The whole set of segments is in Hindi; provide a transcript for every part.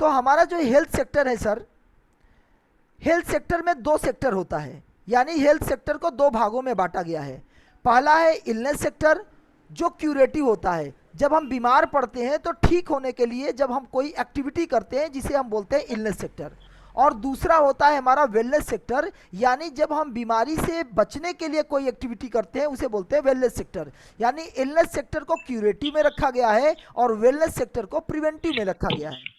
तो हमारा जो हेल्थ सेक्टर है सर, हेल्थ सेक्टर में दो सेक्टर होता है, यानी हेल्थ सेक्टर को दो भागों में बांटा गया है। पहला है इलनेस सेक्टर, जो क्यूरेटिव होता है। जब हम बीमार पड़ते हैं तो ठीक होने के लिए जब हम कोई एक्टिविटी करते हैं, जिसे हम बोलते हैं इलनेस सेक्टर। और दूसरा होता है हमारा वेलनेस सेक्टर, यानी जब हम बीमारी से बचने के लिए कोई एक्टिविटी करते हैं, उसे बोलते हैं वेलनेस सेक्टर। यानी इलनेस सेक्टर को क्यूरेटिव में रखा गया है और वेलनेस सेक्टर को प्रिवेंटिव में रखा गया है।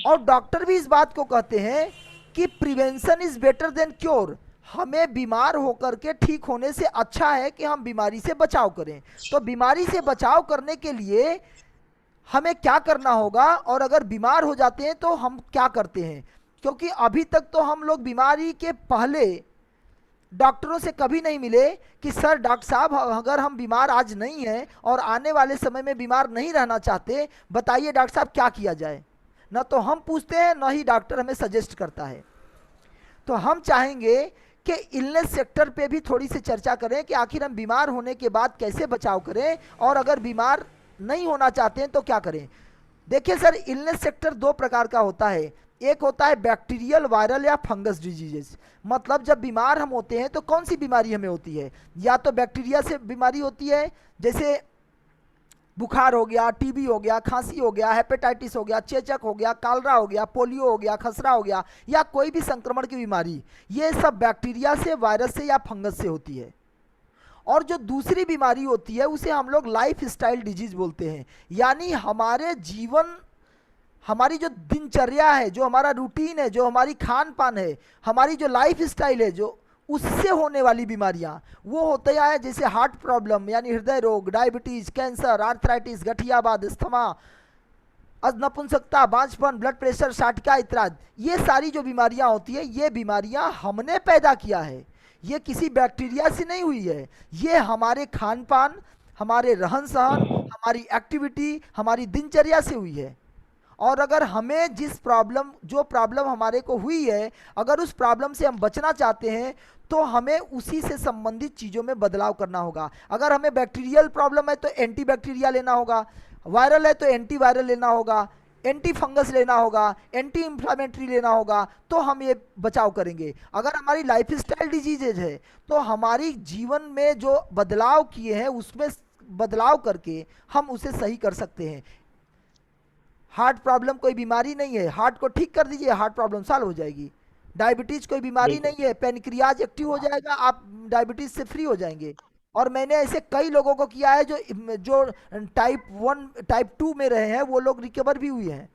और डॉक्टर भी इस बात को कहते हैं कि prevention is better than cure. हमें बीमार होकर के ठीक होने से अच्छा है कि हम बीमारी से बचाव करें। तो बीमारी से बचाव करने के लिए हमें क्या करना होगा, और अगर बीमार हो जाते हैं तो हम क्या करते हैं, क्योंकि अभी तक तो हम लोग बीमारी के पहले डॉक्टरों से कभी नहीं मिले कि सर डॉक्टर साहब अगर हम बीमार आज नहीं हैं और आने वाले समय में बीमार नहीं रहना चाहते, बताइए डॉक्टर साहब क्या किया जाए। ना तो हम पूछते हैं, ना ही डॉक्टर हमें सजेस्ट करता है। तो हम चाहेंगे कि इलनेस सेक्टर पे भी थोड़ी सी चर्चा करें कि आखिर हम बीमार होने के बाद कैसे बचाव करें, और अगर बीमार नहीं होना चाहते हैं तो क्या करें। देखिए सर, इलनेस सेक्टर दो प्रकार का होता है। एक होता है बैक्टीरियल, वायरल या फंगस डिजीजेस। मतलब जब बीमार हम होते हैं तो कौन सी बीमारी हमें होती है, या तो बैक्टीरिया से बीमारी होती है, जैसे बुखार हो गया, टीबी हो गया, खांसी हो गया, हेपेटाइटिस हो गया, चेचक हो गया, कालरा हो गया, पोलियो हो गया, खसरा हो गया, या कोई भी संक्रमण की बीमारी, ये सब बैक्टीरिया से, वायरस से या फंगस से होती है। और जो दूसरी बीमारी होती है उसे हम लोग लाइफ स्टाइल डिजीज बोलते हैं। यानी हमारे जीवन, हमारी जो दिनचर्या है, जो हमारा रूटीन है, जो हमारी खान पान है, हमारी जो लाइफ स्टाइल है, जो उससे होने वाली बीमारियां, वो होते हैं जैसे हार्ट प्रॉब्लम यानी हृदय रोग, डायबिटीज, कैंसर, आर्थराइटिस, गठियावाद, अस्थमा, नपुंसकता, बांझपन, ब्लड प्रेशर, साटिका इत्यादि। ये सारी जो बीमारियां होती है, ये बीमारियां हमने पैदा किया है, ये किसी बैक्टीरिया से नहीं हुई है। ये हमारे खान पान, हमारे रहन सहन, हमारी एक्टिविटी, हमारी दिनचर्या से हुई है। और अगर हमें जो प्रॉब्लम हमारे को हुई है, अगर उस प्रॉब्लम से हम बचना चाहते हैं तो हमें उसी से संबंधित चीज़ों में बदलाव करना होगा। अगर हमें बैक्टीरियल प्रॉब्लम है तो एंटी बैक्टीरिया लेना होगा, वायरल है तो एंटी वायरल लेना होगा, एंटी फंगस लेना होगा, एंटी इंफ्लामेटरी लेना होगा, तो हम ये बचाव करेंगे। अगर हमारी लाइफ स्टाइल डिजीजेज है तो हमारी जीवन में जो बदलाव किए हैं उसमें बदलाव करके हम उसे सही कर सकते हैं। हार्ट प्रॉब्लम कोई बीमारी नहीं है, हार्ट को ठीक कर दीजिए, हार्ट प्रॉब्लम सॉल्व हो जाएगी। डायबिटीज कोई बीमारी बिल्कुल। नहीं है, पेनक्रियाज एक्टिव हो जाएगा, आप डायबिटीज से फ्री हो जाएंगे। और मैंने ऐसे कई लोगों को किया है जो जो टाइप 1 टाइप 2 में रहे हैं, वो लोग रिकवर भी हुए हैं।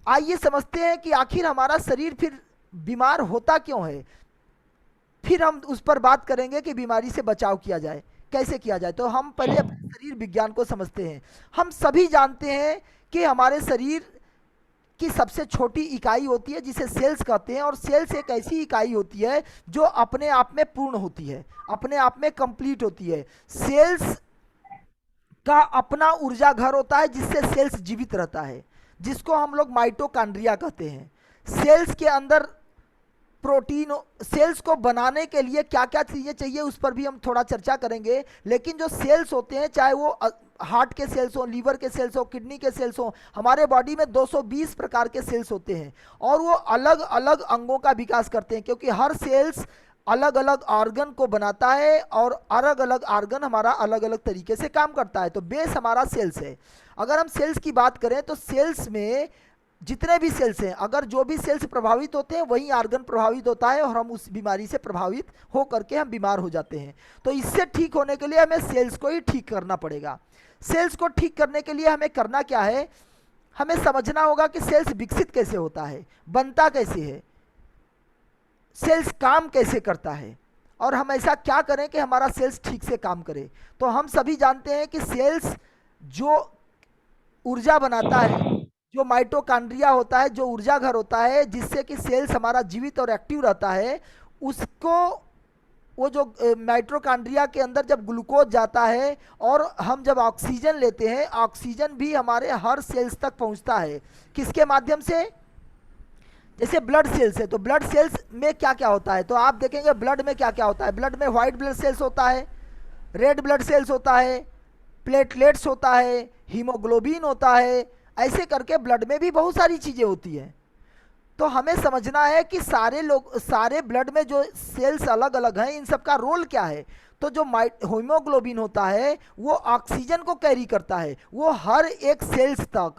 आइए समझते हैं कि आखिर हमारा शरीर फिर बीमार होता क्यों है। फिर हम उस पर बात करेंगे कि बीमारी से बचाव किया जाए, कैसे किया जाए। तो हम पहले अपने शरीर विज्ञान को समझते हैं। हम सभी जानते हैं कि हमारे शरीर की सबसे छोटी इकाई होती है जिसे सेल्स कहते हैं, और सेल्स एक ऐसी इकाई होती है जो अपने आप में पूर्ण होती है, अपने आप में कंप्लीट होती है। सेल्स का अपना ऊर्जा घर होता है जिससे सेल्स जीवित रहता है, जिसको हम लोग माइटोकॉन्ड्रिया कहते हैं। सेल्स के अंदर प्रोटीन, सेल्स को बनाने के लिए क्या क्या चीज़ें चाहिए उस पर भी हम थोड़ा चर्चा करेंगे। लेकिन जो सेल्स होते हैं, चाहे वो हार्ट के सेल्स हो, लीवर के सेल्स हो, किडनी के सेल्स हो, हमारे बॉडी में 220 प्रकार के सेल्स होते हैं, और वो अलग अलग अंगों का विकास करते हैं, क्योंकि हर सेल्स अलग अलग ऑर्गन को बनाता है और अलग अलग ऑर्गन हमारा अलग अलग तरीके से काम करता है। तो बेस हमारा सेल्स है। अगर हम सेल्स की बात करें तो सेल्स में जितने भी सेल्स हैं, अगर जो भी सेल्स प्रभावित होते हैं वही ऑर्गन प्रभावित होता है, और हम उस बीमारी से प्रभावित हो करके हम बीमार हो जाते हैं। तो इससे ठीक होने के लिए हमें सेल्स को ही ठीक करना पड़ेगा। सेल्स को ठीक करने के लिए हमें करना क्या है, हमें समझना होगा कि सेल्स विकसित कैसे होता है, बनता कैसे है, सेल्स काम कैसे करता है, और हम ऐसा क्या करें कि हमारा सेल्स ठीक से काम करे। तो हम सभी जानते हैं कि सेल्स जो ऊर्जा बनाता है, जो माइटोकॉन्ड्रिया होता है, जो ऊर्जा घर होता है जिससे कि सेल्स हमारा जीवित और एक्टिव रहता है, उसको वो जो माइटोकॉन्ड्रिया के अंदर जब ग्लूकोज जाता है और हम जब ऑक्सीजन लेते हैं, ऑक्सीजन भी हमारे हर सेल्स तक पहुंचता है। किसके माध्यम से, जैसे ब्लड सेल्स है, तो ब्लड सेल्स में क्या क्या होता है, तो आप देखेंगे ब्लड में क्या क्या होता है। ब्लड में व्हाइट ब्लड सेल्स होता है, रेड ब्लड सेल्स होता है, प्लेटलेट्स होता है, हीमोग्लोबिन होता है, ऐसे करके ब्लड में भी बहुत सारी चीज़ें होती हैं। तो हमें समझना है कि सारे ब्लड में जो सेल्स अलग अलग हैं, इन सब का रोल क्या है। तो जो हीमोग्लोबिन होता है वो ऑक्सीजन को कैरी करता है, वो हर एक सेल्स तक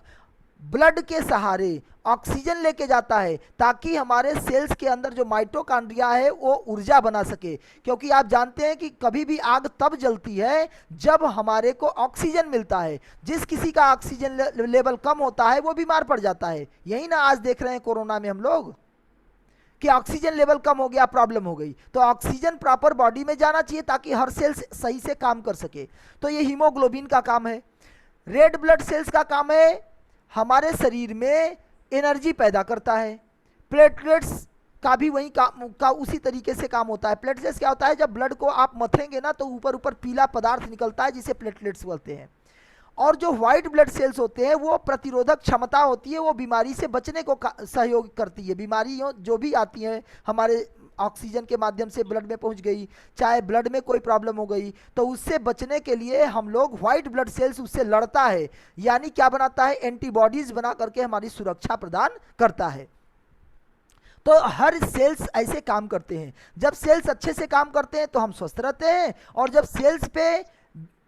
ब्लड के सहारे ऑक्सीजन लेके जाता है, ताकि हमारे सेल्स के अंदर जो माइटोकॉन्ड्रिया है वो ऊर्जा बना सके। क्योंकि आप जानते हैं कि कभी भी आग तब जलती है जब हमारे को ऑक्सीजन मिलता है। जिस किसी का ऑक्सीजन लेवल कम होता है वो बीमार पड़ जाता है। यही ना आज देख रहे हैं कोरोना में हम लोग कि ऑक्सीजन लेवल कम हो गया, प्रॉब्लम हो गई। तो ऑक्सीजन प्रॉपर बॉडी में जाना चाहिए ताकि हर सेल्स सही से काम कर सके। तो ये हीमोग्लोबिन का काम है। रेड ब्लड सेल्स का काम है हमारे शरीर में एनर्जी पैदा करता है। प्लेटलेट्स का भी वही का उसी तरीके से काम होता है। प्लेटलेट्स क्या होता है, जब ब्लड को आप मथेंगे ना तो ऊपर ऊपर पीला पदार्थ निकलता है जिसे प्लेटलेट्स बोलते हैं। और जो व्हाइट ब्लड सेल्स होते हैं वो प्रतिरोधक क्षमता होती है, वो बीमारी से बचने को सहयोग करती है। बीमारियों जो भी आती हैं हमारे ऑक्सीजन के माध्यम से ब्लड में पहुंच गई, चाहे ब्लड में कोई प्रॉब्लम हो गई, तो उससे बचने के लिए हम लोग व्हाइट ब्लड सेल्स उससे लड़ता है, यानी क्या बनाता है, एंटीबॉडीज बना करके हमारी सुरक्षा प्रदान करता है। तो हर सेल्स ऐसे काम करते हैं। जब सेल्स अच्छे से काम करते हैं तो हम स्वस्थ रहते हैं, और जब सेल्स पे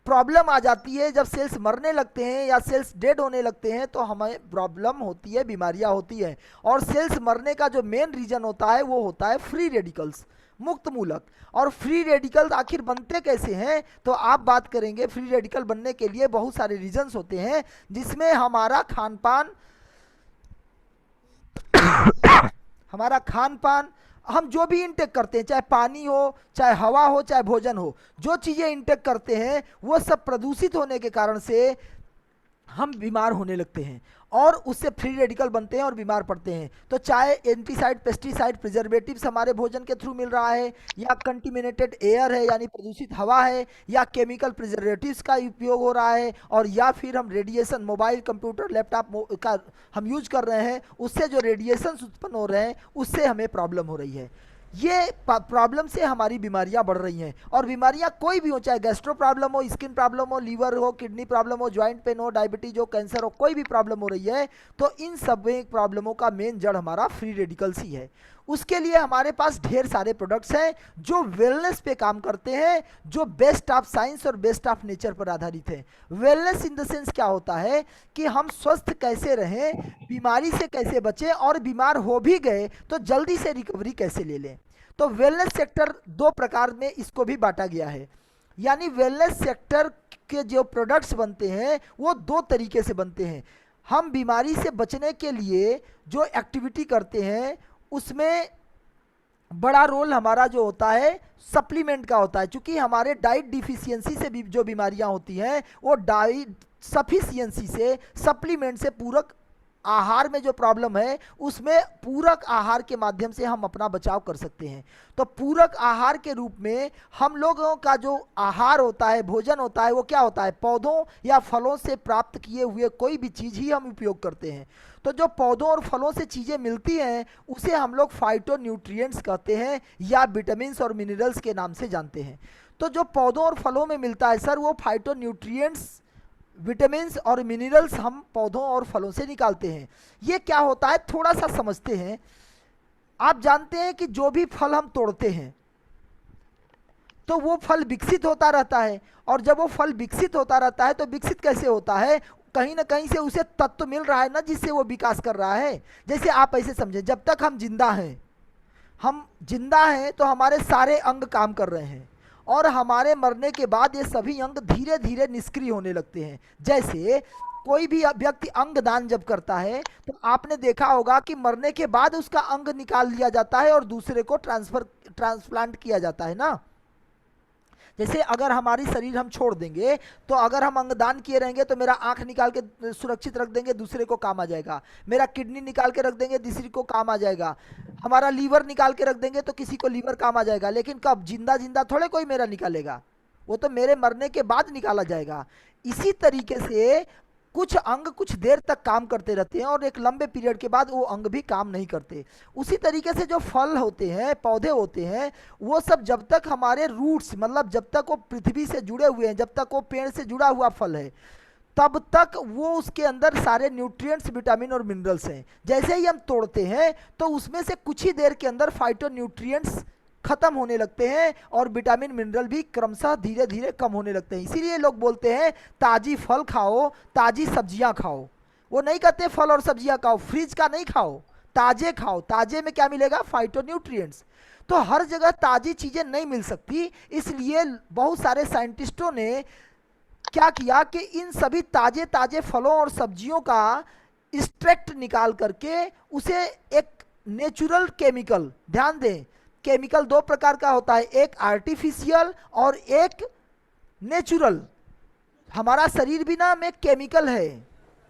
प्रॉब्लम आ जाती है, जब सेल्स मरने लगते हैं या सेल्स डेड होने लगते हैं तो हमें प्रॉब्लम होती है, बीमारियां होती है। और सेल्स मरने का जो मेन रीजन होता है वो होता है फ्री रेडिकल्स, मुक्त मूलक। और फ्री रेडिकल आखिर बनते कैसे हैं, तो आप बात करेंगे। फ्री रेडिकल बनने के लिए बहुत सारे रीजन्स होते हैं, जिसमें हमारा खान पान हम जो भी इंटेक करते हैं, चाहे पानी हो, चाहे हवा हो, चाहे भोजन हो, जो चीज़ें इंटेक करते हैं वो सब प्रदूषित होने के कारण से हम बीमार होने लगते हैं और उससे फ्री रेडिकल बनते हैं और बीमार पड़ते हैं। तो चाहे एंटीसाइड, पेस्टिसाइड, प्रिजर्वेटिव्स हमारे भोजन के थ्रू मिल रहा है, या कंटिमिनेटेड एयर है यानी प्रदूषित हवा है, या केमिकल प्रिजर्वेटिव्स का उपयोग हो रहा है, और या फिर हम रेडिएशन, मोबाइल, कंप्यूटर, लैपटॉप का हम यूज कर रहे हैं, उससे जो रेडिएशन उत्पन्न हो रहे हैं उससे हमें प्रॉब्लम हो रही है। ये प्रॉब्लम से हमारी बीमारियां बढ़ रही हैं। और बीमारियां कोई भी हो, चाहे गैस्ट्रो प्रॉब्लम हो, स्किन प्रॉब्लम हो, लीवर हो, किडनी प्रॉब्लम हो, ज्वाइंट पेन हो, डायबिटीज हो, कैंसर हो, कोई भी प्रॉब्लम हो रही है, तो इन सब प्रॉब्लमों का मेन जड़ हमारा फ्री रेडिकल्स ही है। उसके लिए हमारे पास ढेर सारे प्रोडक्ट्स हैं जो वेलनेस पे काम करते हैं, जो बेस्ट ऑफ साइंस और बेस्ट ऑफ नेचर पर आधारित है। वेलनेस इन द सेंस क्या होता है कि हम स्वस्थ कैसे रहें, बीमारी से कैसे बचें, और बीमार हो भी गए तो जल्दी से रिकवरी कैसे ले लें। तो वेलनेस सेक्टर दो प्रकार में इसको भी बांटा गया है। यानी वेलनेस सेक्टर के जो प्रोडक्ट्स बनते हैं वो दो तरीके से बनते हैं। हम बीमारी से बचने के लिए जो एक्टिविटी करते हैं उसमें बड़ा रोल हमारा जो होता है सप्लीमेंट का होता है। क्योंकि हमारे डाइट डिफिशियंसी से भी जो बीमारियां होती हैं वो डाइट सफिशियंसी से, सप्लीमेंट से, पूरक आहार में जो प्रॉब्लम है उसमें पूरक आहार के माध्यम से हम अपना बचाव कर सकते हैं। तो पूरक आहार के रूप में हम लोगों का जो आहार होता है, भोजन होता है, वो क्या होता है, पौधों या फलों से प्राप्त किए हुए कोई भी चीज़ ही हम उपयोग करते हैं। तो जो पौधों और फलों से चीज़ें मिलती हैं उसे हम लोग फाइटोन्यूट्रिएंट्स कहते हैं, या विटामिन्स और मिनरल्स के नाम से जानते हैं। तो जो पौधों और फलों में मिलता है सर, वो फाइटोन्यूट्रिएंट्स, विटामिन्स और मिनरल्स हम पौधों और फलों से निकालते हैं। ये क्या होता है थोड़ा सा समझते हैं। आप जानते हैं कि जो भी फल हम तोड़ते हैं तो वो फल विकसित होता रहता है, और जब वो फल विकसित होता रहता है तो विकसित कैसे होता है, कहीं ना कहीं से उसे तत्व मिल रहा है ना जिससे वो विकास कर रहा है। जैसे आप ऐसे समझें, जब तक हम जिंदा हैं तो हमारे सारे अंग काम कर रहे हैं, और हमारे मरने के बाद ये सभी अंग धीरे धीरे निष्क्रिय होने लगते हैं। जैसे कोई भी व्यक्ति अंग दान जब करता है तो आपने देखा होगा कि मरने के बाद उसका अंग निकाल लिया जाता है और दूसरे को ट्रांसप्लांट किया जाता है ना। जैसे अगर हमारी शरीर हम छोड़ देंगे तो अगर हम अंगदान किए रहेंगे तो मेरा आंख निकाल के सुरक्षित रख देंगे, दूसरे को काम आ जाएगा। मेरा किडनी निकाल के रख देंगे, दूसरे को काम आ जाएगा। हमारा लीवर निकाल के रख देंगे तो किसी को लीवर काम आ जाएगा। लेकिन कब, जिंदा जिंदा थोड़े कोई मेरा निकालेगा, वो तो मेरे मरने के बाद निकाला जाएगा। इसी तरीके से कुछ अंग कुछ देर तक काम करते रहते हैं और एक लंबे पीरियड के बाद वो अंग भी काम नहीं करते। उसी तरीके से जो फल होते हैं, पौधे होते हैं, वो सब जब तक हमारे रूट्स, मतलब जब तक वो पृथ्वी से जुड़े हुए हैं, जब तक वो पेड़ से जुड़ा हुआ फल है, तब तक वो उसके अंदर सारे न्यूट्रिएंट्स, विटामिन और मिनरल्स हैं। जैसे ही हम तोड़ते हैं तो उसमें से कुछ ही देर के अंदर फाइटो न्यूट्रिएंट्स खत्म होने लगते हैं और विटामिन मिनरल भी क्रमशः धीरे धीरे कम होने लगते हैं। इसीलिए लोग बोलते हैं ताजी फल खाओ, ताजी सब्जियां खाओ। वो नहीं कहते फल और सब्जियां खाओ, फ्रिज का नहीं खाओ, ताजे खाओ। ताजे में क्या मिलेगा? Phyto nutrients. तो हर जगह ताजी चीजें नहीं मिल सकती, इसलिए बहुत सारे साइंटिस्टों ने क्या किया कि इन सभी ताजे ताजे फलों और सब्जियों का एक्सट्रैक्ट निकाल करके उसे एक नेचुरल केमिकल, ध्यान दें केमिकल दो प्रकार का होता है, एक आर्टिफिशियल और एक नेचुरल। हमारा शरीर भी ना में केमिकल है,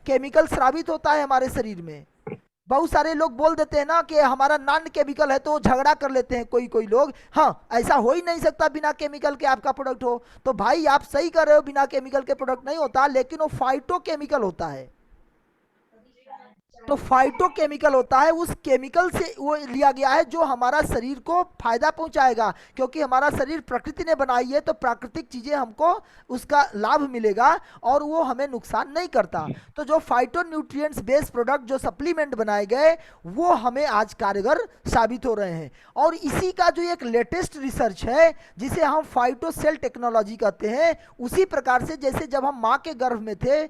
केमिकल स्रावित होता है हमारे शरीर में। बहुत सारे लोग बोल देते हैं ना कि हमारा नॉन केमिकल है, तो वो झगड़ा कर लेते हैं कोई कोई लोग। हाँ, ऐसा हो ही नहीं सकता बिना केमिकल के आपका प्रोडक्ट हो। तो भाई आप सही कर रहे हो, बिना केमिकल के प्रोडक्ट नहीं होता, लेकिन वो फाइटो केमिकल होता है। तो फाइटो केमिकल होता है, उस केमिकल से वो लिया गया है जो हमारा शरीर को फायदा पहुंचाएगा, क्योंकि हमारा शरीर प्रकृति ने बनाई है, तो प्राकृतिक चीजें हमको उसका लाभ मिलेगा और वो हमें नुकसान नहीं करता। तो जो फाइटो न्यूट्रिएंट्स बेस्ड प्रोडक्ट, जो सप्लीमेंट बनाए गए, वो हमें आज कारगर साबित हो रहे हैं। और इसी का जो एक लेटेस्ट रिसर्च है जिसे हम फाइटो सेल टेक्नोलॉजी कहते हैं, उसी प्रकार से जैसे जब हम माँ के गर्भ में थे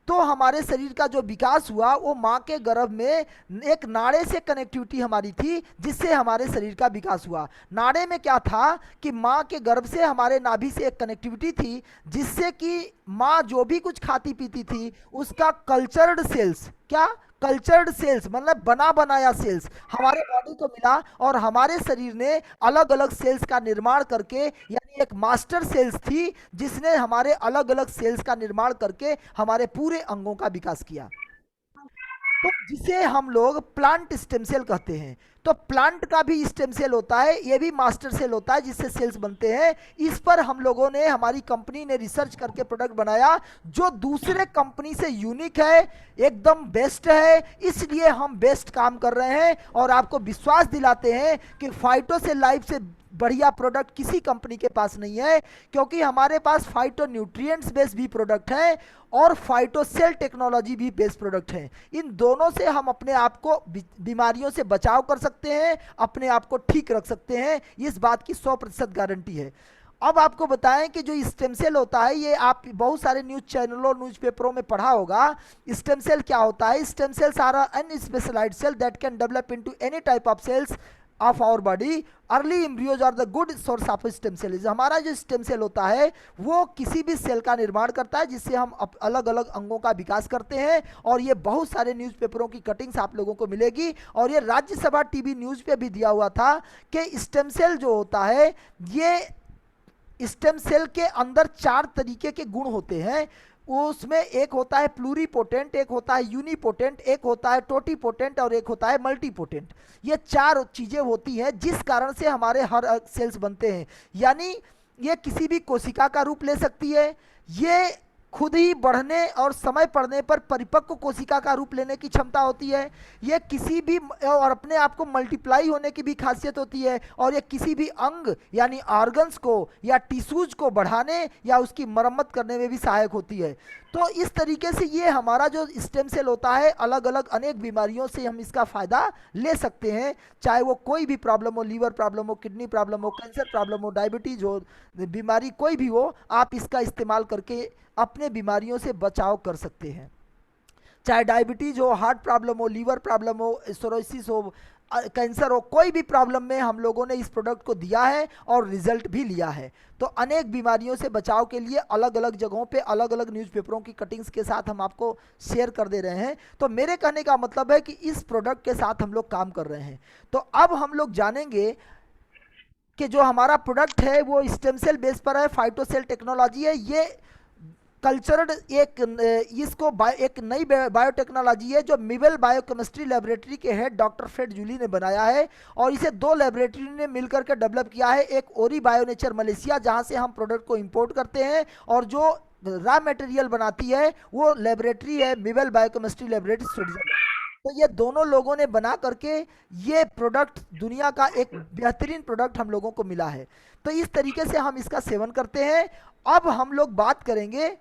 तो हमारे शरीर का जो विकास हुआ वो माँ के गर्भ में एक नाड़े से कनेक्टिविटी हमारी थी, जिससे हमारे शरीर का विकास हुआ। नाड़े में क्या था कि माँ के गर्भ से हमारे नाभि से एक कनेक्टिविटी थी, जिससे कि माँ जो भी कुछ खाती पीती थी उसका कल्चर्ड सेल्स, क्या कल्चर्ड सेल्स मतलब बना बनाया सेल्स हमारे बॉडी को मिला, और हमारे शरीर ने अलग अलग सेल्स का निर्माण करके, यानी एक मास्टर सेल्स थी जिसने हमारे अलग अलग सेल्स का निर्माण करके हमारे पूरे अंगों का विकास किया। तो जिसे हम लोग प्लांट स्टेम सेल कहते हैं। तो प्लांट का भी स्टेम सेल होता है, ये भी मास्टर सेल होता है जिससे सेल्स बनते हैं। इस पर हम लोगों ने, हमारी कंपनी ने रिसर्च करके प्रोडक्ट बनाया जो दूसरे कंपनी से यूनिक है, एकदम बेस्ट है। इसलिए हम बेस्ट काम कर रहे हैं और आपको विश्वास दिलाते हैं कि फाइटो सेल लाइफ से बढ़िया प्रोडक्ट किसी कंपनी के पास नहीं है, क्योंकि हमारे पास फाइटो न्यूट्रिएंट्स बेस्ड भी प्रोडक्ट है और फाइटो सेल टेक्नोलॉजी भी बेस्ड प्रोडक्ट है। इन दोनों से हम अपने आप को बीमारियों से बचाव कर सकते हैं, अपने आप को ठीक रख सकते हैं, इस बात की 100% गारंटी है। अब आपको बताएं कि जो स्टेम सेल होता है, ये आप बहुत सारे न्यूज चैनलों, न्यूज़पेपरों में पढ़ा होगा। स्टेम सेल क्या होता है? Stem cells are unspecialised cell that can develop into any type of cells of our body. Early embryos are the good source of stem cell. हमारा जो स्टेम सेल होता है वो किसी भी सेल का निर्माण करता है, जिससे हम अलग अलग अंगों का विकास करते हैं। और ये बहुत सारे न्यूज़पेपरों की कटिंग्स आप लोगों को मिलेगी, और ये राज्यसभा टीवी न्यूज़ पे भी दिया हुआ था कि स्टेम सेल जो होता है, ये स्टेम सेल के अंदर 4 तरीके के गुण होते हैं। उसमें एक होता है प्लूरीपोटेंट, एक होता है यूनिपोटेंट, एक होता है टोटीपोटेंट और एक होता है मल्टीपोटेंट। ये 4 चीजें होती हैं जिस कारण से हमारे हर सेल्स बनते हैं। यानी ये किसी भी कोशिका का रूप ले सकती है, ये खुद ही बढ़ने और समय पड़ने पर परिपक्व कोशिका का रूप लेने की क्षमता होती है, ये किसी भी और अपने आप को मल्टीप्लाई होने की भी खासियत होती है, और ये किसी भी अंग यानी ऑर्गन्स को या टिश्यूज को बढ़ाने या उसकी मरम्मत करने में भी सहायक होती है। तो इस तरीके से ये हमारा जो स्टेम सेल होता है, अलग अलग अनेक बीमारियों से हम इसका फायदा ले सकते हैं, चाहे वो कोई भी प्रॉब्लम हो, लीवर प्रॉब्लम हो, किडनी प्रॉब्लम हो, कैंसर प्रॉब्लम हो, डायबिटीज हो, बीमारी कोई भी हो, आप इसका इस्तेमाल करके अपने बीमारियों से बचाव कर सकते हैं। चाहे डायबिटीज हो, हार्ट प्रॉब्लम हो, लीवर प्रॉब्लम हो, सोरोसिस हो, कैंसर हो, कोई भी प्रॉब्लम में हम लोगों ने इस प्रोडक्ट को दिया है और रिजल्ट भी लिया है। तो अनेक बीमारियों से बचाव के लिए अलग अलग जगहों पे अलग अलग न्यूज़पेपरों की कटिंग्स के साथ हम आपको शेयर कर दे रहे हैं। तो मेरे कहने का मतलब है कि इस प्रोडक्ट के साथ हम लोग काम कर रहे हैं। तो अब हम लोग जानेंगे कि जो हमारा प्रोडक्ट है वो स्टेम सेल बेस पर है, फाइटो सेल टेक्नोलॉजी है। ये कल्चर्ड इसको एक नई बायोटेक्नोलॉजी है जो मिवेल बायोकेमिस्ट्री लेबोरेटरी के हेड डॉक्टर फ्रेड जूली ने बनाया है, और इसे 2 लेबोरेटरी ने मिलकर के डेवलप किया है। एक ओरी बायोनेचर मलेशिया, जहां से हम प्रोडक्ट को इंपोर्ट करते हैं, और जो रॉ मटेरियल बनाती है वो लेबोरेटरी है मिवेल बायोकेमिस्ट्री लेबोरेटरी स्विट्जरलैंड। तो ये दोनों लोगों ने बना करके ये प्रोडक्ट, दुनिया का एक बेहतरीन प्रोडक्ट हम लोगों को मिला है। तो इस तरीके से हम इसका सेवन करते हैं। अब हम लोग बात करेंगे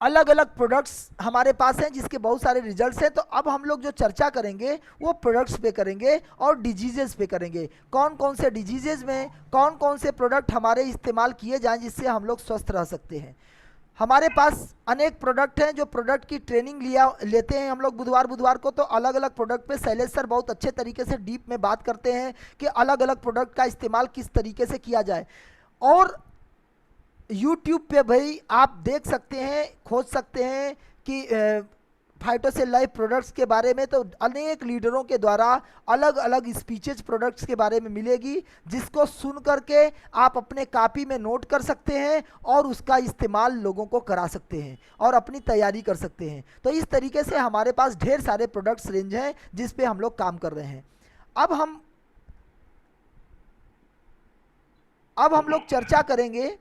अलग अलग प्रोडक्ट्स हमारे पास हैं जिसके बहुत सारे रिजल्ट्स हैं। तो अब हम लोग जो चर्चा करेंगे वो प्रोडक्ट्स पे करेंगे और डिजीजेस पे करेंगे। कौन कौन से डिजीजेस में कौन कौन से प्रोडक्ट हमारे इस्तेमाल किए जाएं जिससे हम लोग स्वस्थ रह सकते हैं। हमारे पास अनेक प्रोडक्ट हैं जो प्रोडक्ट की ट्रेनिंग लेते हैं हम लोग बुधवार बुधवार को। तो अलग अलग प्रोडक्ट पे शैलेश सर बहुत अच्छे तरीके से डीप में बात करते हैं कि अलग अलग प्रोडक्ट का इस्तेमाल किस तरीके से किया जाए। और यूट्यूब पे भाई आप देख सकते हैं, खोज सकते हैं कि फाइटोसेल लाइफ प्रोडक्ट्स के बारे में तो अनेक लीडरों के द्वारा अलग अलग स्पीचेज प्रोडक्ट्स के बारे में मिलेगी, जिसको सुन करके आप अपने कॉपी में नोट कर सकते हैं और उसका इस्तेमाल लोगों को करा सकते हैं और अपनी तैयारी कर सकते हैं। तो इस तरीके से हमारे पास ढेर सारे प्रोडक्ट्स रेंज हैं जिस पे हम लोग काम कर रहे हैं। अब हम लोग चर्चा करेंगे